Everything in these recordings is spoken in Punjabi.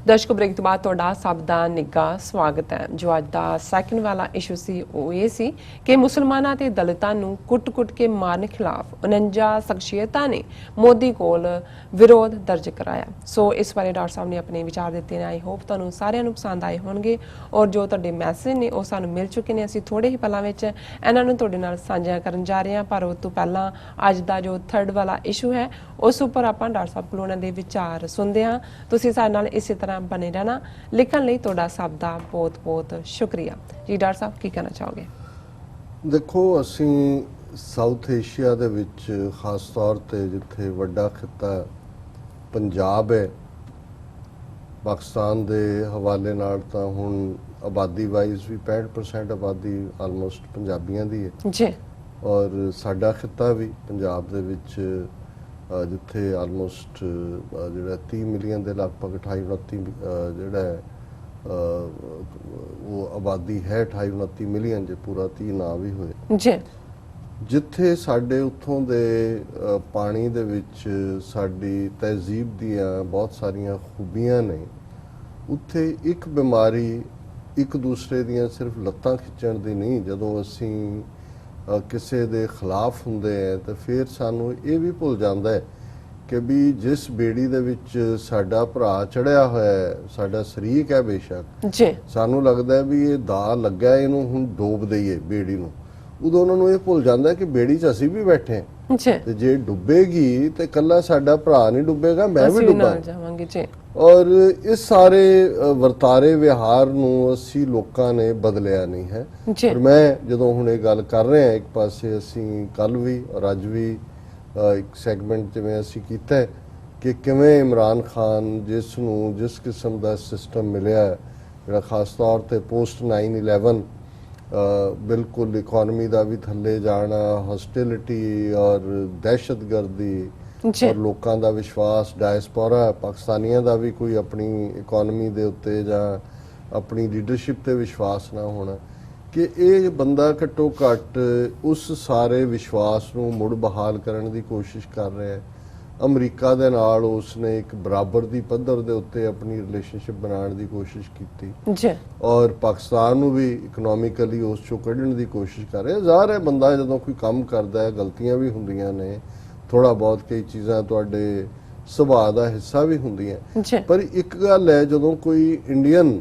ਦਰਸ਼ਕ ਬ੍ਰੇਕ ਤੋਂ ਬਾਅਦ ਤੁਹਾਡਾ ਸਭ ਦਾ ਨਿੱਘਾ ਸਵਾਗਤ ਹੈ। ਜੋ ਅੱਜ ਦਾ ਸੈਕਿੰਡ ਵਾਲਾ ਇਸ਼ੂ ਸੀ ਉਹ ਇਹ ਸੀ ਕਿ ਮੁਸਲਮਾਨਾਂ ਤੇ ਦਲਿਤਾਂ ਨੂੰ ਕੁੱਟ-ਕੁੱਟ ਕੇ ਮਾਰਨ ਖਿਲਾਫ 49 ਸ਼ਖਸੀਅਤਾਂ ਨੇ ਮੋਦੀ ਕੋਲ ਵਿਰੋਧ ਦਰਜ ਕਰਾਇਆ। ਸੋ ਇਸ ਬਾਰੇ ਡਾਕਟਰ ਸਾਹਿਬ ਨੇ ਆਪਣੇ ਵਿਚਾਰ ਦਿੱਤੇ ਨੇ। ਆਈ ਹੋਪ ਤੁਹਾਨੂੰ ਸਾਰਿਆਂ ਨੂੰ ਪਸੰਦ ਆਏ ਹੋਣਗੇ ਔਰ ਜੋ ਤੁਹਾਡੇ ਮੈਸੇਜ ਨੇ ਉਹ ਸਾਨੂੰ ਮਿਲ ਚੁੱਕੇ ਨੇ। ਅਸੀਂ ਥੋੜੇ ਹੀ ਪਲਾਂ ਵਿੱਚ ਇਹਨਾਂ ਨੂੰ ਤੁਹਾਡੇ ਨਾਲ ਸਾਂਝਾ ਕਰਨ ਜਾ ਰਹੇ ਹਾਂ, ਪਰ ਉਸ ਤੋਂ ਪਹਿਲਾਂ ਅੱਜ ਦਾ ਜੋ ਥਰਡ ਵਾਲਾ ਇਸ਼ੂ ਹੈ ਉਸ ਉੱਪਰ ਆਪਾਂ ਡਾਕਟਰ ਸਾਹਿਬ ਕੋਲੋਂ ਉਹਨਾਂ ਦੇ ਵਿਚਾਰ ਸੁਣਦੇ ਹਾਂ। ਤੁਸੀਂ ਸਾਡੇ ਨਾਲ ਇਸੇ ਤਰ੍ਹਾਂ बने रहना। लिखण लई तुहाडा सब दा बहुत बहुत शुक्रिया जी। डॉक्टर साहब की कहना चाहोगे? देखो असी साउथ एशिया दे विच खास तौर ते जिथे वड्डा खिता पंजाब है, पाकिस्तान दे हवाले नाल तां हुण आबादी वाइज भी 65% आबादी आलमोस्ट पंजाबियां दी है जी, और साडा खिता भी पंजाब दे विच जिथे आलमोस्ट जो 30 मिलियन के लगभग 28-29 जोड़ा वो आबादी है 28-29 मिलियन जो पूरा 30 ना भी होए जी। जिथे साडे उत्थों दे पानी दे विच साडी तहजीब दियां बहुत सारियां खूबियां ने, उत्थे एक बीमारी एक दूसरे दियां सिर्फ लत्तां खिच्चण दी नहीं, जदों असीं किसी के खिलाफ होंगे हैं तो फिर सानू ये भी भुल जाता है कि भी जिस बेड़ी दे विच साडा भरा चढ़िया होया है, साडा शरीक है बेशक जी, सानू लगता है भी ये दा लग्या है, इनू हुण डोब दईए बेड़ी नू। उदों उन्हां नू ये भुल जाता है कि बेड़ी च असीं भी बैठे हैं ते जे डुबेगी तो कल्ला साडा भरा नहीं डुबेगा, मैं भी डुबांगा। और इस सारे वर्तारे विहार नू असी लोकां ने बदलिया नहीं है। पर मैं जदों हुण ये गल कर रहे हैं, एक पासे असी कल भी और अज भी एक सैगमेंट जिवें असी कीता है कि किवें इमरान खान जिस नू जिस किस्म दा सिस्टम मिलिया है, जिहड़ा खास तौर ते पोस्ट 9/11 बिल्कुल इकोनॉमी का भी थले जाना, हॉस्टिलिटी और दहशतगर्दी और लोगों का विश्वास, डायस्पोरा पाकिस्तानियों का भी कोई अपनी इकोनॉमी के उत्ते जां अपनी लीडरशिप ते विश्वास ना होना, कि ये बंदा घट्टो घट्ट उस सारे विश्वास नूं मुड़ बहाल करने की कोशिश कर रहा है। अमरीका दे नाल उसने एक बराबर दी पद्धर दे उत्ते अपनी रिलेशनशिप बनाने की कोशिश की और पाकिस्तान नूं भी इकनॉमिकली उस चों कढ़ण की कोशिश कर रहे। ज़ाहिर है बंदा जदों कोई काम करता है गलतियां भी हुंदियां ने, थोड़ा बहुत कई चीज़ां तुहाडे सुभाਅ का हिस्सा भी हुंदियां, पर एक गल है जदों कोई इंडियन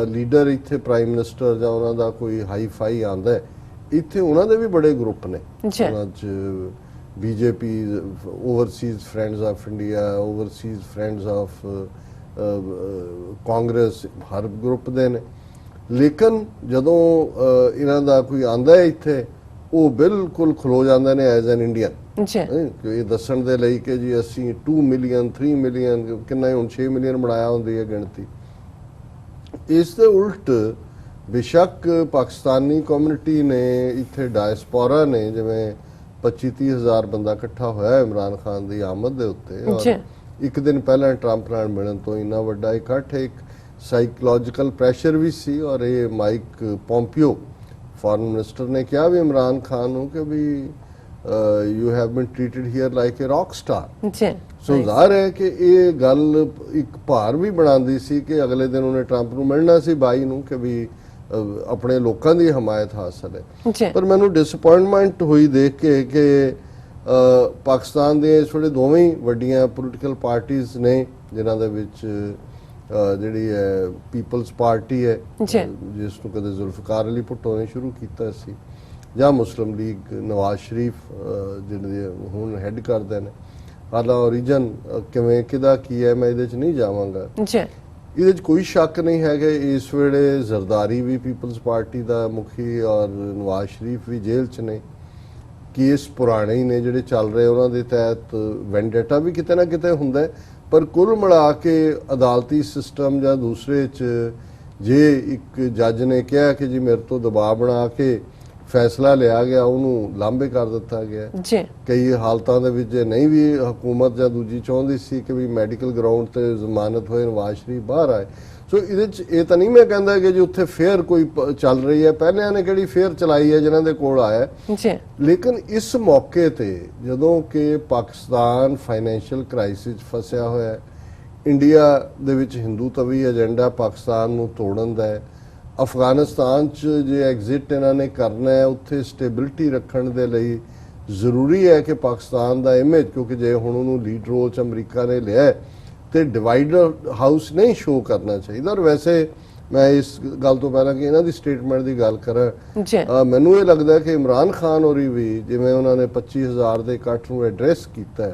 लीडर इत्थे प्राइम मिनिस्टर जां उन्हां दा कोई हाई फाई आंदा है, इत्थे उन्हां दे भी बड़े ग्रुप ने, उन्हां च BJP, overseas friends of India, overseas friends of Congress, हर ग्रुप दे ने। लेकिन जदों इन्हां दा कोई आंदा है इत्थे वो बिल्कुल खलो जांदे ने एज एन इंडियन, ये दस्सण दे लई कि जी असी 2 मिलियन 3 मिलियन किन्ना हुण 6 मिलियन बनाया हुंदी है गिणती। इस दे उल्ट बेशक पाकिस्तानी कम्युनिटी ने इत्थे डायस्पोरा ने जिवें 25-30 हज़ार बंदा इकट्ठा होया इमरान खान की आमद दे उत्ते, और एक दिन पहले ट्रंप नाल मिलण तो इन्ना वड्डा इकट्ठ, एक साइकोलॉजिकल प्रैशर भी सी। और ये माइक पोम्पियो फॉरेन मिनिस्टर ने कहा भी इमरान खान नूं कि भी you have been treated here like a rock star. So ज़ाहिर है कि ये गल एक भार भी बनाती सी कि अगले दिन उन्हें ट्रंप नूं मिलना सी 22 नूं कि भी अपने लोगों की हमायत हासिल है। पर मैनू डिसअपॉइंटमेंट हुई देख के कि पाकिस्तान दे इस वेले दोवें ही वड्डियां पोलिटिकल पार्टीज़ ने, जिन्हां दे विच जिहड़ी है पीपल्स पार्टी है जिसनूं कदे जुल्फकार अली भुट्टो ने शुरू कीता सी, जां मुस्लिम लीग नवाज शरीफ जिहड़े हुण हैड करदे ने। हालां ओरिजन किवें किहदा की है मैं इहदे च नहीं जावांगा, ये कोई शक नहीं है कि इस वेले जरदारी भी पीपल्स पार्टी का मुखी और नवाज शरीफ भी जेल च ने, केस पुराने ही ने जिहड़े चल रहे उन्होंने तहत वेंडेटा भी किते ना किते हुंदा है। पर कुल मिला के अदालती सिस्टम या दूसरे च जे एक जज ने कहा कि जी मेरे तो दबाव बना के फैसला लिया गया उन्होंने लांबे कर दिता गया। कई हालतों दे विच नहीं भी हुकूमत या दूजी चाहती सी कि भी मैडिकल ग्राउंड ते जमानत होए नवाज शरीफ बाहर आए। सो ये तो नहीं मैं कहता कि जी उत्थे फेयर कोई चल रही है, पहले ने किहड़ी फेयर चलाई है जिन्हां दे कोल आया। लेकिन इस मौके ते जदों कि पाकिस्तान फाइनैंशियल क्राइसिस फसिया होया, ਇੰਡੀਆ ਦੇ ਵਿੱਚ ਹਿੰਦੂਤਵੀ ਏਜੰਡਾ ਪਾਕਿਸਤਾਨ ਨੂੰ ਤੋੜਨ ਦਾ ਹੈ। ਅਫਗਾਨਿਸਤਾਨ 'ਚ ਜੇ ਐਗਜ਼ਿਟ ਇਹਨਾਂ ਨੇ ਕਰਨਾ ਹੈ, ਉੱਥੇ ਸਟੇਬਿਲਿਟੀ ਰੱਖਣ ਦੇ ਲਈ ਜ਼ਰੂਰੀ ਹੈ ਕਿ ਪਾਕਿਸਤਾਨ ਦਾ ਇਮੇਜ, ਕਿਉਂਕਿ ਜੇ ਹੁਣ ਉਹਨੂੰ ਲੀਡ ਰੋਲ 'ਚ ਅਮਰੀਕਾ ਨੇ ਲਿਆ ਤੇ ਡਿਵਾਈਡਰ ਹਾਊਸ ਨਹੀਂ ਸ਼ੋਅ ਕਰਨਾ ਚਾਹੀਦਾ। ਔਰ ਵੈਸੇ ਮੈਂ ਇਸ ਗੱਲ ਤੋਂ ਪਹਿਲਾਂ ਕਿ ਇਹਨਾਂ ਦੀ ਸਟੇਟਮੈਂਟ ਦੀ ਗੱਲ ਕਰਾਂ, ਮੈਨੂੰ ਇਹ ਲੱਗਦਾ ਕਿ ਇਮਰਾਨ ਖਾਨ ਹੋਰੀ ਵੀ ਜਿਵੇਂ ਉਹਨਾਂ ਨੇ 25,000 ਦੇ ਇਕੱਠ ਨੂੰ ਐਡਰੈਸ ਕੀਤਾ,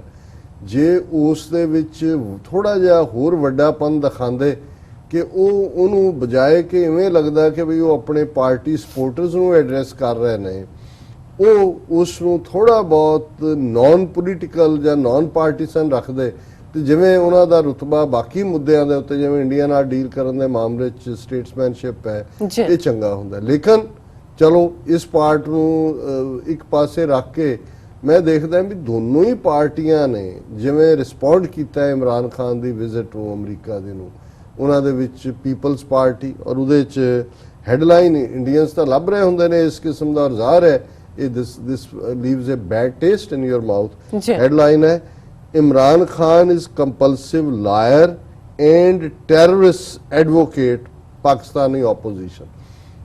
ਜੇ ਉਸ ਦੇ ਵਿੱਚ ਥੋੜਾ ਜਿਹਾ ਹੋਰ ਵੱਡਾਪਨ ਦਿਖਾਉਂਦੇ ਕਿ ਉਹਨੂੰ ਬਜਾਏ ਕਿ ਇਵੇਂ ਲੱਗਦਾ ਕਿ ਵੀ ਉਹ ਆਪਣੇ ਪਾਰਟੀ ਸਪੋਰਟਰਸ ਨੂੰ ਐਡਰੈਸ ਕਰ ਰਹੇ ਨੇ, ਉਹ ਉਸ ਨੂੰ ਥੋੜਾ ਬਹੁਤ ਨਾਨ ਪੋਲੀਟੀਕਲ ਜਾਂ ਨਾਨ ਪਾਰਟੀਸਨ ਰੱਖਦੇ ਤੇ ਜਿਵੇਂ ਉਹਨਾਂ ਦਾ ਰੁਤਬਾ ਬਾਕੀ ਮੁੱਦਿਆਂ ਦੇ ਉੱਤੇ ਜਿਵੇਂ ਇੰਡੀਆ ਨਾਲ ਡੀਲ ਕਰਨ ਦੇ ਮਾਮਲੇ 'ਚ ਸਟੇਟਸਮੈਨਸ਼ਿਪ ਹੈ, ਇਹ ਚੰਗਾ ਹੁੰਦਾ। ਲੇਕਿਨ ਚਲੋ ਇਸ ਪਾਰਟ ਨੂੰ ਇੱਕ ਪਾਸੇ ਰੱਖ ਕੇ ਮੈਂ ਦੇਖਦਾ ਵੀ ਦੋਨੋਂ ਹੀ ਪਾਰਟੀਆਂ ਨੇ ਜਿਵੇਂ ਰਿਸਪੌਂਡ ਕੀਤਾ ਇਮਰਾਨ ਖਾਨ ਦੀ ਵਿਜ਼ਿਟ ਨੂੰ ਅਮਰੀਕਾ ਦੇ ਨੂੰ, ਉਹਨਾਂ ਦੇ ਵਿੱਚ ਪੀਪਲਸ ਪਾਰਟੀ ਔਰ ਉਹਦੇ 'ਚ ਹੈਡਲਾਈਨ ਇੰਡੀਅਨਸ ਤਾਂ ਲੱਭ ਰਹੇ ਹੁੰਦੇ ਨੇ ਇਸ ਕਿਸਮ ਦਾ, ਜ਼ਾਹਰ ਹੈ ਇਹ this leaves a bad taste in your mouth. Headline ਹੈ Imran Khan is compulsive liar and terrorist advocate Pakistani opposition।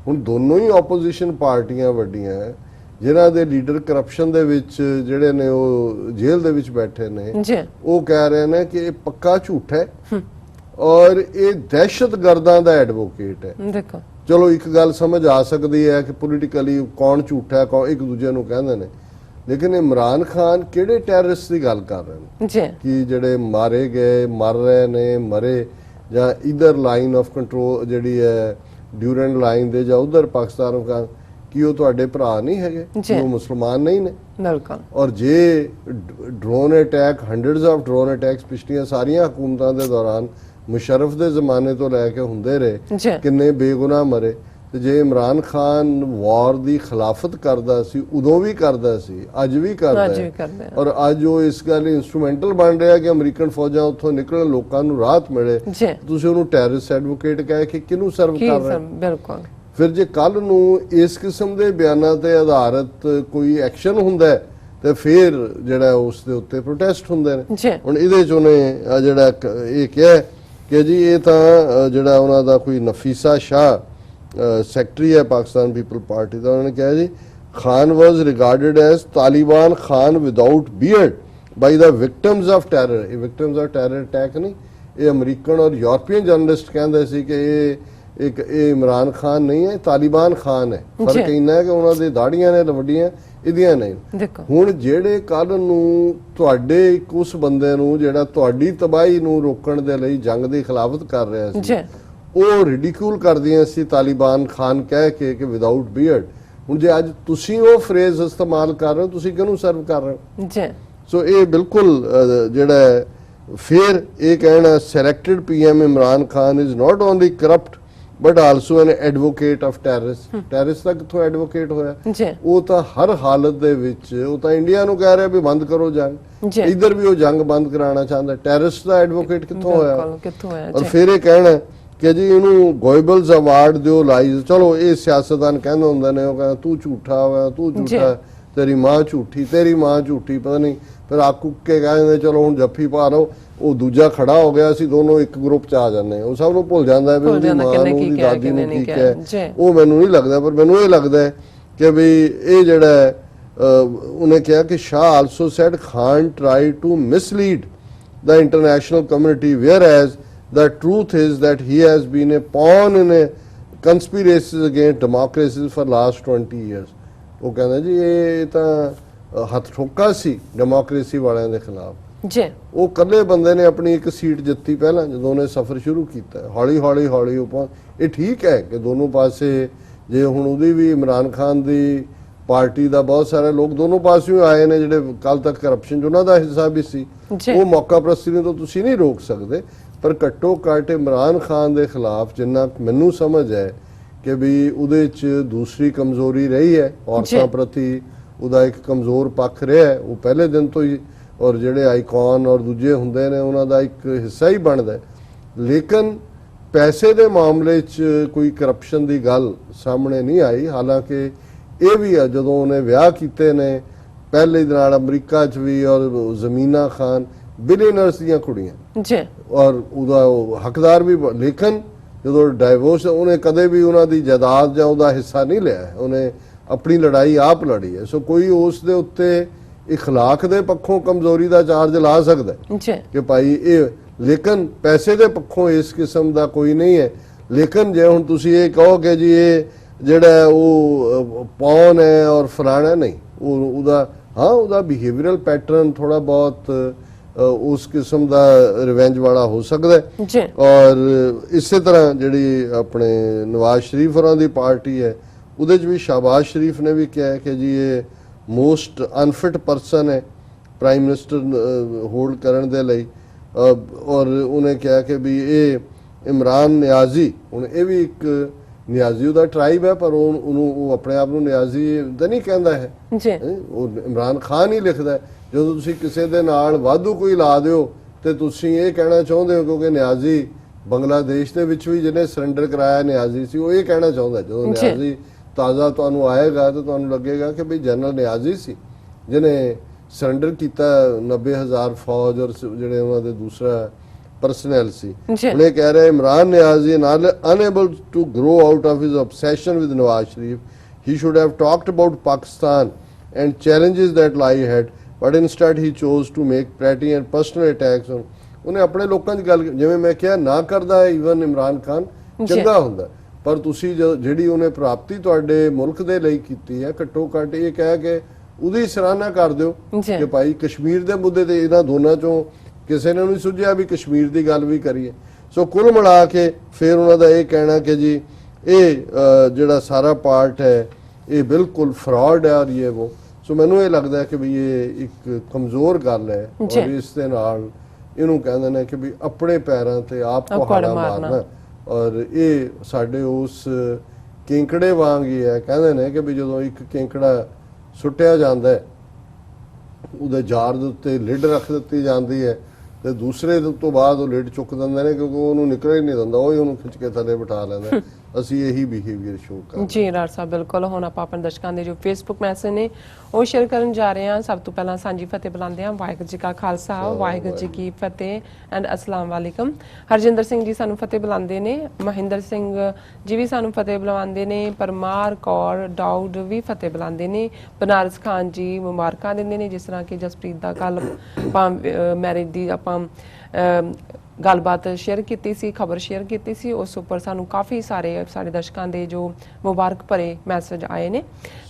ਹੁਣ ਦੋਨੋਂ ਹੀ opposition ਪਾਰਟੀਆਂ ਵੱਡੀਆਂ ਹੈ ਜਿਨ੍ਹਾਂ ਦੇ ਲੀਡਰ ਕਰਪਸ਼ਨ ਦੇ ਵਿੱਚ ਜਿਹੜੇ ਨੇ ਉਹ ਜੇਲ੍ਹ ਦੇ ਵਿੱਚ ਬੈਠੇ ਨੇ, ਉਹ ਕਹਿ ਰਹੇ ਨੇ ਕਿ ਇਹ ਪੱਕਾ ਝੂਠ ਹੈ ਔਰ ਇਹ ਦਹਿਸ਼ਤਗਰਦਾਂ ਦਾ ਐਡਵੋਕੇਟ ਹੈ। ਦੇਖੋ ਚਲੋ ਇੱਕ ਗੱਲ ਸਮਝ ਆ ਸਕਦੀ ਹੈ ਕਿ ਪੋਲੀਟੀਕਲੀ ਕੌਣ ਝੂਠਾ ਹੈ, ਕੌਣ ਇੱਕ ਦੂਜੇ ਨੂੰ ਕਹਿੰਦੇ ਨੇ, ਲੇਕਿਨ ਇਮਰਾਨ ਖਾਨ ਕਿਹੜੇ ਟੈਰਰਿਸਟ ਦੀ ਗੱਲ ਕਰ ਰਹੇ ਨੇ ਕਿ ਜਿਹੜੇ ਮਾਰੇ ਗਏ, ਮਰ ਰਹੇ ਨੇ, ਮਰੇ ਜਾਂ ਇਧਰ ਲਾਈਨ ਆਫ ਕੰਟਰੋਲ ਜਿਹੜੀ ਹੈ ਡਿਊਰੈਂਟ ਲਾਈਨ ਦੇ ਜਾਂ ਉਧਰ ਪਾਕਿਸਤਾਨ ਅਫਗਾਨ, ਕੀ ਉਹ ਤੁਹਾਡੇ ਭਰਾ ਨਹੀਂ ਹੈਗੇ, ਉਹ ਮੁਸਲਮਾਨ ਨਹੀਂ ਨੇ? ਬਿਲਕੁਲ। ਔਰ ਜੇ drone attack, hundreds of drone attacks ਪਿਛਲੀਆਂ ਸਾਰੀਆਂ ਹਕੂਮਤਾਂ ਦੇ ਦੌਰਾਨ ਮੁਸ਼ਰਫ ਦੇ ਜ਼ਮਾਨੇ ਤੋਂ ਲੈ ਕੇ ਹੁੰਦੇ ਰਹੇ, ਕਿੰਨੇ ਬੇਗੁਨਾਹ ਮਰੇ, ਤੇ ਜੇ ਇਮਰਾਨ ਖਾਨ ਵਾਰ ਦੀ ਖਿਲਾਫਤ ਕਰਦਾ ਸੀ ਉਦੋਂ ਵੀ ਕਰਦਾ ਸੀ, ਅੱਜ ਵੀ ਕਰਦਾ ਹੈ, ਔਰ ਅੱਜ ਉਹ ਇਸ ਗੱਲ ਇਨਸਟਰੂਮੈਂਟਲ ਬਣ ਰਿਹਾ ਕਿ ਅਮਰੀਕਨ ਫੌਜਾਂ ਉੱਥੋਂ ਨਿਕਲਣ, ਲੋਕਾਂ ਨੂੰ ਰਾਹਤ ਮਿਲੇ, ਤੁਸੀਂ ਉਹਨੂੰ ਟੈਰਰਿਸਟ ਐਡਵੋਕੇਟ ਕਹਿ ਕੇ ਕਿਹਨੂੰ ਸਰਵ ਕਰ ਰਹੇ? ਬਿਲਕੁਲ। ਫਿਰ ਜੇ ਕੱਲ ਨੂੰ ਇਸ ਕਿਸਮ ਦੇ ਬਿਆਨਾਂ ਤੇ ਆਧਾਰਿਤ ਕੋਈ ਐਕਸ਼ਨ ਹੁੰਦਾ ਤੇ ਫਿਰ ਜਿਹੜਾ ਉਸ ਦੇ ਉੱਤੇ ਪ੍ਰੋਟੈਸਟ ਹੁੰਦੇ ਨੇ। ਹੁਣ ਇਹਦੇ ਚ ਉਹਨੇ ਜਿਹੜਾ ਇਹ ਕਿਹਾ ਕਿ ਜੀ ਇਹ ਤਾਂ ਜਿਹੜਾ ਉਹਨਾਂ ਦਾ ਕੋਈ ਨਫੀਸਾ ਸ਼ਾਹ ਸੈਕਟਰੀ ਹੈ ਪਾਕਿਸਤਾਨ ਪੀਪਲ ਪਾਰਟੀ ਦਾ, ਉਹਨਾਂ ਨੇ ਕਿਹਾ ਜੀ Khan was regarded as Taliban Khan without beard by the victims of terror. ਇਹ ਵਿਕਟਮਸ ਆਫ ਟੈਰਰ ਅਟੈਕ ਨਹੀਂ, ਇਹ ਅਮਰੀਕਨ ਔਰ ਯੂਰਪੀਅਨ ਜਰਨਲਿਸਟ ਕਹਿੰਦੇ ਸੀ ਕਿ ਇਹ ਇਮਰਾਨ ਖਾਨ ਨਹੀਂ ਹੈ, ਤਾਲਿਬਾਨ ਖਾਨ ਹੈ। ਫਰਕ ਇੰਨਾ ਹੈ ਕਿ ਉਹਨਾਂ ਦੀ ਦਾੜੀਆਂ ਨੇ ਵੱਡੀਆਂ, ਇਹਦੀਆਂ ਨਹੀਂ। ਹੁਣ ਜਿਹੜੇ ਕੱਲ ਨੂੰ ਤੁਹਾਡੇ ਇੱਕ ਉਸ ਬੰਦੇ ਨੂੰ ਜਿਹੜਾ ਤੁਹਾਡੀ ਤਬਾਹੀ ਨੂੰ ਰੋਕਣ ਦੇ ਲਈ ਜੰਗ ਦੀ ਖਿਲਾਫਤ ਕਰ ਰਿਹਾ ਸੀ, ਉਹ ਰਿਡੀਕਿਊਲ ਕਰਦੀਆਂ ਸੀ ਤਾਲਿਬਾਨ ਖਾਨ ਕਹਿ ਕੇ ਕਿ ਵਿਦਆਊਟ ਬੀਅਰਡ। ਹੁਣ ਜੇ ਅੱਜ ਤੁਸੀਂ ਉਹ ਫਰੇਜ਼ ਇਸਤੇਮਾਲ ਕਰ ਰਹੇ ਹੋ, ਤੁਸੀਂ ਕਿਹਨੂੰ ਸਰਵ ਕਰ ਰਹੇ ਹੋ? ਸੋ ਇਹ ਬਿਲਕੁਲ ਜਿਹੜਾ ਫਿਰ ਇਹ ਕਹਿਣਾ selected PM Imran Khan is not only corrupt but also an advocate of terrorist. Terrorist ਦਾ ਕਿੱਥੋਂ ਐਡਵੋਕੇਟ ਹੋਇਆ? ਉਹ ਤਾਂ ਹਰ ਹਾਲਤ ਦੇ ਵਿੱਚ, ਉਹ ਤਾਂ ਇੰਡੀਆ ਨੂੰ ਕਹਿ ਰਿਹਾ ਵੀ ਬੰਦ ਕਰੋ ਜੰਗ, ਇੱਧਰ ਵੀ ਉਹ ਜੰਗ ਬੰਦ ਕਰਾਉਣਾ ਚਾਹੁੰਦਾ, ਟੈਰਰਿਸਟ ਦਾ ਐਡਵੋਕੇਟ ਕਿੱਥੋਂ ਹੋਇਆ? ਔਰ ਫਿਰ ਇਹ ਕਹਿਣਾ ਕਿ ਜੀ ਇਹਨੂੰ ਗੋਇਬਲਸ ਅਵਾਰਡ ਦਿਓ ਲਾਈਜ਼। ਚਲੋ ਇਹ ਸਿਆਸਤਦਾਨ ਕਹਿੰਦੇ ਹੁੰਦੇ ਨੇ, ਉਹ ਕਹਿੰਦਾ ਤੂੰ ਝੂਠਾ ਹੋਇਆ, ਤੂੰ ਝੂਠਾ, ਤੇਰੀ ਮਾਂ ਝੂਠੀ, ਤੇਰੀ ਮਾਂ ਝੂਠੀ, ਪਤਾ ਨਹੀਂ, ਫਿਰ ਆ ਕੁੱਕ ਕੇ ਕਹਿੰਦੇ ਚਲੋ ਹੁਣ ਜੱਫੀ ਪਾ ਲਓ। ਉਹ ਦੂਜਾ ਖੜਾ ਹੋ ਗਿਆ, ਅਸੀਂ ਦੋਨੋਂ ਇੱਕ ਗਰੁੱਪ ਚ ਆ ਜਾਂਦੇ, ਉਹ ਸਭ ਨੂੰ ਭੁੱਲ ਜਾਂਦਾ ਵੀ ਉਹਦੀ ਮਾਂ ਨੂੰ, ਉਹਦੀ ਦਾਦੀ ਨੂੰ ਕੀ ਕਿਹਾ। ਉਹ ਮੈਨੂੰ ਨਹੀਂ ਲੱਗਦਾ, ਪਰ ਮੈਨੂੰ ਇਹ ਲੱਗਦਾ ਹੈ ਕਿ ਵੀ ਇਹ ਜਿਹੜਾ ਉਹਨੇ ਕਿਹਾ ਕਿ Shah also said Khan try to mislead the international community whereas the truth is that he has been a pawn in a conspiracies against democracy for last 20 years। ਉਹ ਕਹਿੰਦਾ ਜੀ ਇਹ ਤਾਂ ਹੱਥ ਠੋਕਾ ਸੀ ਡੈਮੋਕ੍ਰੇਸੀ ਵਾਲਿਆਂ ਦੇ ਖਿਲਾਫ ਜੀ। ਉਹ ਇਕੱਲੇ ਬੰਦੇ ਨੇ ਆਪਣੀ ਇੱਕ ਸੀਟ ਜਿੱਤੀ ਪਹਿਲਾਂ ਜਦੋਂ ਉਹਨੇ ਸਫ਼ਰ ਸ਼ੁਰੂ ਕੀਤਾ, ਹੌਲੀ ਹੌਲੀ ਹੌਲੀ ਉਹ ਇਹ ਠੀਕ ਹੈ ਕਿ ਦੋਨੋਂ ਪਾਸੇ, ਜੇ ਹੁਣ ਉਹਦੀ ਵੀ ਇਮਰਾਨ ਖਾਨ ਦੀ ਪਾਰਟੀ ਦਾ ਬਹੁਤ ਸਾਰੇ ਲੋਕ ਦੋਨੋਂ ਪਾਸਿਓਂ ਆਏ ਨੇ ਜਿਹੜੇ ਕੱਲ ਤੱਕ ਕਰਪਸ਼ਨ 'ਚ ਉਹਨਾਂ ਦਾ ਹਿੱਸਾ ਵੀ ਸੀ, ਉਹ ਮੌਕਾ ਪ੍ਰਸਤੀ ਨੂੰ ਤਾਂ ਤੁਸੀਂ ਨਹੀਂ ਰੋਕ ਸਕਦੇ, ਪਰ ਘੱਟੋ ਘੱਟ ਇਮਰਾਨ ਖਾਨ ਦੇ ਖਿਲਾਫ ਜਿੰਨਾ ਮੈਨੂੰ ਸਮਝ ਹੈ ਕਿ ਵੀ ਉਹਦੇ 'ਚ ਦੂਸਰੀ ਕਮਜ਼ੋਰੀ ਰਹੀ ਹੈ, ਔਰਤਾਂ ਪ੍ਰਤੀ ਉਹਦਾ ਇੱਕ ਕਮਜ਼ੋਰ ਪੱਖ ਰਿਹਾ, ਉਹ ਪਹਿਲੇ ਦਿਨ ਤੋਂ ਹੀ, ਔਰ ਜਿਹੜੇ ਆਈਕਨ ਔਰ ਦੂਜੇ ਹੁੰਦੇ ਨੇ ਉਹਨਾਂ ਦਾ ਇੱਕ ਹਿੱਸਾ ਹੀ ਬਣਦਾ। ਲੇਕਿਨ ਪੈਸੇ ਦੇ ਮਾਮਲੇ 'ਚ ਕੋਈ ਕਰਪਸ਼ਨ ਦੀ ਗੱਲ ਸਾਹਮਣੇ ਨਹੀਂ ਆਈ। ਹਾਲਾਂਕਿ ਇਹ ਵੀ ਆ ਜਦੋਂ ਉਹਨੇ ਵਿਆਹ ਕੀਤੇ ਨੇ ਪਹਿਲੇ ਦੇ ਨਾਲ ਅਮਰੀਕਾ 'ਚ ਵੀ, ਔਰ ਜ਼ਮੀਨਾ ਖਾਨ ਬਿਲੀਅਨਰਸ ਦੀਆਂ ਕੁੜੀਆਂ ਜੀ ਔਰ ਉਹਦਾ ਉਹ ਹੱਕਦਾਰ ਵੀ ਲੇਕਿਨ ਜਦੋਂ ਡਾਈਵੋਰਸ ਉਹਨੇ ਕਦੇ ਵੀ ਉਹਨਾਂ ਦੀ ਜਾਇਦਾਦ ਜਾਂ ਉਹਦਾ ਹਿੱਸਾ ਨਹੀਂ ਲਿਆ ਹੈ, ਉਹਨੇ ਆਪਣੀ ਲੜਾਈ ਆਪ ਲੜੀ ਹੈ। ਸੋ ਕੋਈ ਉਸ ਦੇ ਉੱਤੇ ਇਖਲਾਕ ਦੇ ਪੱਖੋਂ ਕਮਜ਼ੋਰੀ ਦਾ ਚਾਰਜ ਲਾ ਸਕਦਾ ਹੈ ਜੀ ਕਿ ਭਾਈ ਇਹ, ਲੇਕਿਨ ਪੈਸੇ ਦੇ ਪੱਖੋਂ ਇਸ ਕਿਸਮ ਦਾ ਕੋਈ ਨਹੀਂ ਹੈ। ਲੇਕਿਨ ਜੇ ਹੁਣ ਤੁਸੀਂ ਇਹ ਕਹੋ ਕਿ ਜੀ ਇਹ ਜਿਹੜਾ ਉਹ ਪੌਨ ਹੈ ਔਰ ਫਲਾਣਾ, ਨਹੀਂ, ਉਹਦਾ ਹਾਂ ਉਹਦਾ ਬਿਹੇਵੀਅਰਲ ਪੈਟਰਨ ਥੋੜਾ ਬਹੁਤ ਉਸ ਕਿਸਮ ਦਾ ਰਿਵੈਂਜ ਵਾਲਾ ਹੋ ਸਕਦਾ ਹੈ। ਜੀ ਔਰ ਇਸੇ ਤਰ੍ਹਾਂ ਜਿਹੜੀ ਆਪਣੇ ਨਵਾਜ਼ ਸ਼ਰੀਫ ਹੋਰਾਂ ਦੀ ਪਾਰਟੀ ਹੈ ਉਹਦੇ 'ਚ ਵੀ ਸ਼ਾਹਬਾਜ਼ ਸ਼ਰੀਫ ਨੇ ਵੀ ਕਿਹਾ ਕਿ ਜੀ ਇਹ ਮੋਸਟ ਅਨਫਿਟ ਪਰਸਨ ਹੈ ਪ੍ਰਾਈਮ ਮਿਨਿਸਟਰ ਹੋਲਡ ਕਰਨ ਦੇ ਲਈ। ਔਰ ਉਹਨੇ ਕਿਹਾ ਕਿ ਵੀ ਇਹ ਇਮਰਾਨ ਨਿਆਜ਼ੀ, ਹੁਣ ਇਹ ਵੀ ਇੱਕ ਨਿਆਜ਼ੀ ਉਹਦਾ ਟ੍ਰਾਈਬ ਹੈ ਪਰ ਉਹਨੂੰ ਉਹ ਆਪਣੇ ਆਪ ਨੂੰ ਨਿਆਜ਼ੀ ਤਾਂ ਨਹੀਂ ਕਹਿੰਦਾ ਹੈ, ਜੀ ਉਹ ਇਮਰਾਨ ਖਾਨ ਹੀ ਲਿਖਦਾ ਹੈ। ਜਦੋਂ ਤੁਸੀਂ ਕਿਸੇ ਦੇ ਨਾਲ ਵਾਧੂ ਕੋਈ ਲਾ ਦਿਓ ਤੇ ਤੁਸੀਂ ਇਹ ਕਹਿਣਾ ਚਾਹੁੰਦੇ ਹੋ ਕਿਉਂਕਿ ਨਿਆਜ਼ੀ ਬੰਗਲਾਦੇਸ਼ ਦੇ ਵਿੱਚ ਵੀ ਜਿਹਨੇ ਸਰੈਂਡਰ ਕਰਾਇਆ ਨਿਆਜ਼ੀ ਸੀ, ਉਹ ਇਹ ਕਹਿਣਾ ਚਾਹੁੰਦਾ ਜਦੋਂ ਨਿਆਜ਼ੀ ਤਾਜ਼ਾ ਤੁਹਾਨੂੰ ਆਏਗਾ ਤਾਂ ਤੁਹਾਨੂੰ ਲੱਗੇਗਾ ਕਿ ਵੀ ਜਨਰਲ ਨਿਆਜ਼ੀ ਸੀ ਜਿਹਨੇ ਸਰੈਂਡਰ ਕੀਤਾ 90,000 ਫੌਜ ਔਰ ਜਿਹੜੇ ਉਹਨਾਂ ਦੇ ਦੂਸਰਾ ਪਰਸਨਲ ਸੀ। ਹੁਣ ਇਹ ਕਹਿ ਰਿਹਾ ਇਮਰਾਨ ਨਿਆਜ਼ੀ ਨਾਲ unable to grow out of his obsession with Nawaz Sharif, he should have talked about Pakistan and challenges that lie ahead, but instead he chose to make petty and personal attacks on। ਉਹਨੇ ਆਪਣੇ ਲੋਕਾਂ ਦੀ ਗੱਲ, ਜਿਵੇਂ ਮੈਂ ਕਿਹਾ, ਨਾ ਕਰਦਾ ਈਵਨ ਇਮਰਾਨ ਖਾਨ ਚੰਗਾ ਹੁੰਦਾ, ਪਰ ਤੁਸੀਂ ਜਿਹੜੀ ਉਹਨੇ ਪ੍ਰਾਪਤੀ ਤੁਹਾਡੇ ਮੁਲਕ ਦੇ ਲਈ ਕੀਤੀ ਹੈ, ਘੱਟੋ ਘੱਟ ਇਹ ਕਹਿ ਕੇ ਉਹਦੀ ਸਰਾਹਨਾ ਕਰ ਦਿਓ ਕਿ ਭਾਈ ਕਸ਼ਮੀਰ ਦੇ ਮੁੱਦੇ ਤੇ ਇਹਨਾਂ ਦੋਨਾਂ ਚੋਂ ਕਿਸੇ ਨੇ ਨਹੀਂ ਸੁਝਿਆ ਵੀ ਕਸ਼ਮੀਰ ਦੀ ਗੱਲ ਵੀ ਕਰੀਏ। ਸੋ ਕੁੱਲ ਮਿਲਾ ਕੇ ਫਿਰ ਉਹਨਾਂ ਦਾ ਇਹ ਕਹਿਣਾ ਕਿ ਜੀ ਇਹ ਜਿਹੜਾ ਸਾਰਾ ਪਾਰਟ ਹੈ ਇਹ ਬਿਲਕੁਲ ਫਰਾਡ ਹੈ ਔਰ ਇਹ ਉਹ। ਸੋ ਮੈਨੂੰ ਇਹ ਲੱਗਦਾ ਕਿ ਵੀ ਇਹ ਇੱਕ ਕਮਜ਼ੋਰ ਗੱਲ ਹੈ ਔਰ ਇਸ ਦੇ ਨਾਲ ਇਹਨੂੰ ਕਹਿੰਦੇ ਨੇ ਕਿ ਵੀ ਆਪਣੇ ਪੈਰਾਂ ਤੇ ਆਪ ਕੁਹਾੜਾ ਮਾਰਨਾ। ਔਰ ਇਹ ਸਾਡੇ ਉਸ ਕੇਂਕੜੇ ਵਾਂਗ ਹੀ ਹੈ, ਕਹਿੰਦੇ ਨੇ ਕਿ ਵੀ ਜਦੋਂ ਇੱਕ ਕੇਂਕੜਾ ਸੁੱਟਿਆ ਜਾਂਦਾ ਹੈ ਉਹਦੇ ਜਾਰ ਦੇ ਉੱਤੇ ਲਿਡ ਰੱਖ ਦਿੱਤੀ ਜਾਂਦੀ ਹੈ ਤੇ ਦੂਸਰੇ ਤੋਂ ਬਾਅਦ ਉਹ ਲਿਡ ਚੁੱਕ ਦਿੰਦੇ ਨੇ ਕਿਉਂਕਿ ਉਹਨੂੰ ਨਿਕਲ ਹੀ ਨਹੀਂ ਦਿੰਦਾ, ਉਹ ਹੀ ਉਹਨੂੰ ਖਿੱਚ ਕੇ ਥੱਲੇ ਬਿਠਾ ਲੈਂਦਾ। ਅਸੀਂ ਇਹੀ ਬਿਹੇਵੀਅਰ ਸ਼ੋਅ ਕਰਦੇ ਜੀ ਰਾਜ ਸਾਹਿਬ, ਬਿਲਕੁਲ। ਹੁਣ ਆਪਾਂ ਆਪਣੇ ਦਰਸ਼ਕਾਂ ਦੇ ਜੋ ਫੇਸਬੁੱਕ ਮੈਸੇਜ ਨੇ ਉਹ ਸ਼ੇਅਰ ਕਰਨ ਜਾ ਰਹੇ ਹਾਂ। ਸਭ ਤੋਂ ਪਹਿਲਾਂ ਸਾਂਝੀ ਫਤਿਹ ਬੁਲਾਉਂਦੇ ਹਾਂ। ਵਾਹਿਗੁਰੂ ਜੀ ਕਾ ਖਾਲਸਾ, ਵਾਹਿਗੁਰੂ ਜੀ ਕੀ ਫਤਿਹ ਐਂਡ ਅਸਲਾਮ ਵਾਲੇਕਮ। ਹਰਜਿੰਦਰ ਸਿੰਘ ਜੀ ਸਾਨੂੰ ਫਤਿਹ ਬੁਲਾਉਂਦੇ ਨੇ, ਮਹਿੰਦਰ ਸਿੰਘ ਜੀ ਵੀ ਸਾਨੂੰ ਫਤਿਹ ਬੁਲਾਉਂਦੇ ਨੇ, ਪਰਮਾਰ ਕੌਰ ਡਾਊਡ ਵੀ ਫਤਿਹ ਬੁਲਾਉਂਦੇ ਨੇ, ਬਨਾਰਸ ਖਾਨ ਜੀ ਮੁਬਾਰਕਾਂ ਦਿੰਦੇ ਨੇ। ਜਿਸ ਤਰ੍ਹਾਂ ਕਿ ਜਸਪ੍ਰੀਤ ਦਾ ਕੱਲ ਆਪਾਂ ਮੈਰਿਜ ਦੀ ਆਪਾਂ ਗੱਲਬਾਤ ਸ਼ੇਅਰ ਕੀਤੀ ਸੀ, ਖਬਰ ਸ਼ੇਅਰ ਕੀਤੀ ਸੀ, ਉਸ ਉੱਪਰ ਸਾਨੂੰ ਕਾਫੀ ਸਾਰੇ ਸਾਡੇ ਦਰਸ਼ਕਾਂ ਦੇ ਜੋ ਮੁਬਾਰਕ ਭਰੇ ਮੈਸੇਜ ਆਏ ਨੇ।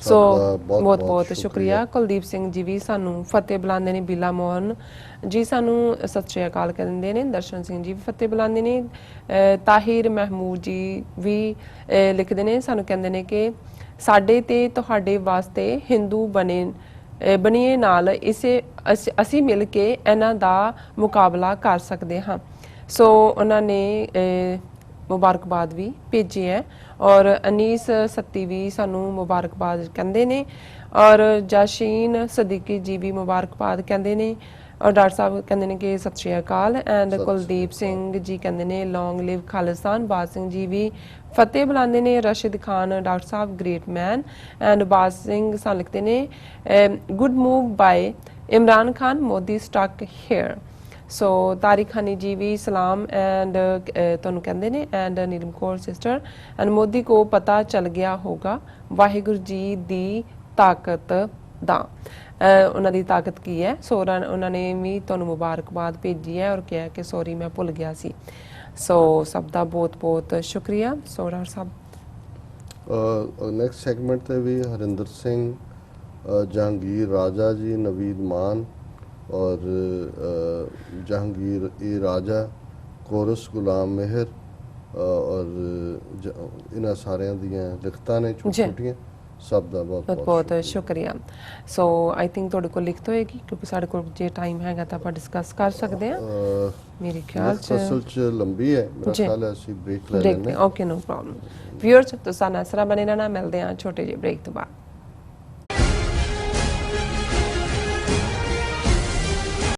ਸੋ ਬਹੁਤ ਬਹੁਤ ਸ਼ੁਕਰੀਆ। ਕੁਲਦੀਪ ਸਿੰਘ ਜੀ ਵੀ ਸਾਨੂੰ ਫਤਿਹ ਬੁਲਾਉਂਦੇ ਨੇ, ਬੀਲਾ ਮੋਹਨ ਜੀ ਸਾਨੂੰ ਸਤਿ ਸ਼੍ਰੀ ਅਕਾਲ ਕਹਿੰਦੇ ਨੇ, ਦਰਸ਼ਨ ਸਿੰਘ ਜੀ ਵੀ ਫਤਿਹ ਬੁਲਾਉਂਦੇ ਨੇ, ਤਾਹਿਰ ਮਹਿਮੂਦ ਜੀ ਵੀ ਲਿਖਦੇ ਨੇ, ਸਾਨੂੰ ਕਹਿੰਦੇ ਨੇ ਕਿ ਸਾਡੇ ਤੇ ਤੁਹਾਡੇ ਵਾਸਤੇ ਹਿੰਦੂ ਬਣੀਏ ਨਾਲ ਅਸੀਂ ਮਿਲ ਕੇ ਇਹਨਾਂ ਦਾ ਮੁਕਾਬਲਾ ਕਰ ਸਕਦੇ ਹਾਂ। ਸੋ ਉਹਨਾਂ ਨੇ ਮੁਬਾਰਕਬਾਦ ਵੀ ਭੇਜੀ ਹੈ ਔਰ ਅਨੀਸ ਸੱਤੀ ਵੀ ਸਾਨੂੰ ਮੁਬਾਰਕਬਾਦ ਕਹਿੰਦੇ ਨੇ ਔਰ ਜਾਸ਼ੀਨ ਸਦੀਕੀ ਜੀ ਵੀ ਮੁਬਾਰਕਬਾਦ ਕਹਿੰਦੇ ਨੇ ਔਰ ਡਾਕਟਰ ਸਾਹਿਬ ਕਹਿੰਦੇ ਨੇ ਕਿ ਸਤਿ ਸ਼੍ਰੀ ਅਕਾਲ ਐਂਡ ਕੁਲਦੀਪ ਸਿੰਘ ਜੀ ਕਹਿੰਦੇ ਨੇ ਲੌਂਗ ਲਿਵ ਖਾਲਿਸਤਾਨ। ਬਾਜ ਸਿੰਘ ਜੀ ਵੀ ਫਤਿਹ ਬੁਲਾਉਂਦੇ ਨੇ, Rashid Khan doctor Sahib great man and Baj Singh ਸਾਨੂੰ ਲਿਖਦੇ ਨੇ good move by Imran Khan, Modi stuck here. So Tariq Hani ji ਵੀ ਸਲਾਮ ਐਂਡ ਤੁਹਾਨੂੰ ਕਹਿੰਦੇ ਨੇ and Neelam Kaur sister and Modi ਕੋ ਪਤਾ ਚੱਲ ਗਿਆ ਹੋਗਾ ਵਾਹਿਗੁਰੂ ਜੀ ਦੀ ਤਾਕਤ ਦਾ, ਉਹਨਾਂ ਦੀ ਤਾਕਤ ਕੀ ਹੈ। ਸੋ ਉਹਨਾਂ ਨੇ ਵੀ ਤੁਹਾਨੂੰ ਮੁਬਾਰਕਬਾਦ ਭੇਜੀ ਹੈ ਔਰ ਕਿਹਾ ਕਿ ਸੌਰੀ ਮੈਂ ਭੁੱਲ ਗਿਆ ਸੀ। ਸੋ ਸਭ ਦਾ ਬਹੁਤ ਬਹੁਤ ਸ਼ੁਕਰੀਆ। ਸੋ ਡਾਕਟਰ ਸਾਹਿਬ ਨੈਕਸਟ ਸੈਗਮੈਂਟ ਤੇ ਵੀ ਹਰਿੰਦਰ ਸਿੰਘ, ਜਹਾਂਗੀਰ ਰਾਜਾ ਜੀ, ਨਵੀਦ ਮਾਨ ਔਰ ਜਹਾਂਗੀਰ ਏ ਰਾਜਾ, ਕੋਰਸ ਗੁਲਾਮ ਮਿਹਰ ਔਰ ਇਹਨਾਂ ਸਾਰਿਆਂ ਦੀਆਂ ਲਿਖਤਾਂ ਨੇ ਛੋਟੀਆਂ। ਸਭ ਦਾ ਬਹੁਤ ਬਹੁਤ ਸ਼ੁਕਰੀਆ। ਸੋ ਆਈ ਥਿੰਕ ਤੁਹਾਡੇ ਕੋਲ ਲਿਖਤ ਹੋਏਗੀ ਕਿਉਂਕਿ ਸਾਡੇ ਕੋਲ ਜੇ ਟਾਈਮ ਹੈਗਾ ਤਾਂ ਆਪਾਂ ਡਿਸਕਸ ਕਰ ਸਕਦੇ ਹਾਂ। ਮੇਰੇ ਖਿਆਲ ਚ ਲੰਬੀ ਹੈ, ਮੇਰਾ ਖਿਆਲ ਹੈ ਅਸੀਂ ਬ੍ਰੇਕ ਲੈ ਲੈਂਦੇ ਹਾਂ। Okay, no problem. ਵਿਊਅਰਸ ਤੁਸੀਂ ਨਾਲ ਬਣੇ ਰਹਿਣਾ, ਮਿਲਦੇ ਹਾਂ ਛੋਟੇ ਜਿਹੇ ਬ੍ਰੇਕ ਤੋਂ ਬਾਅਦ।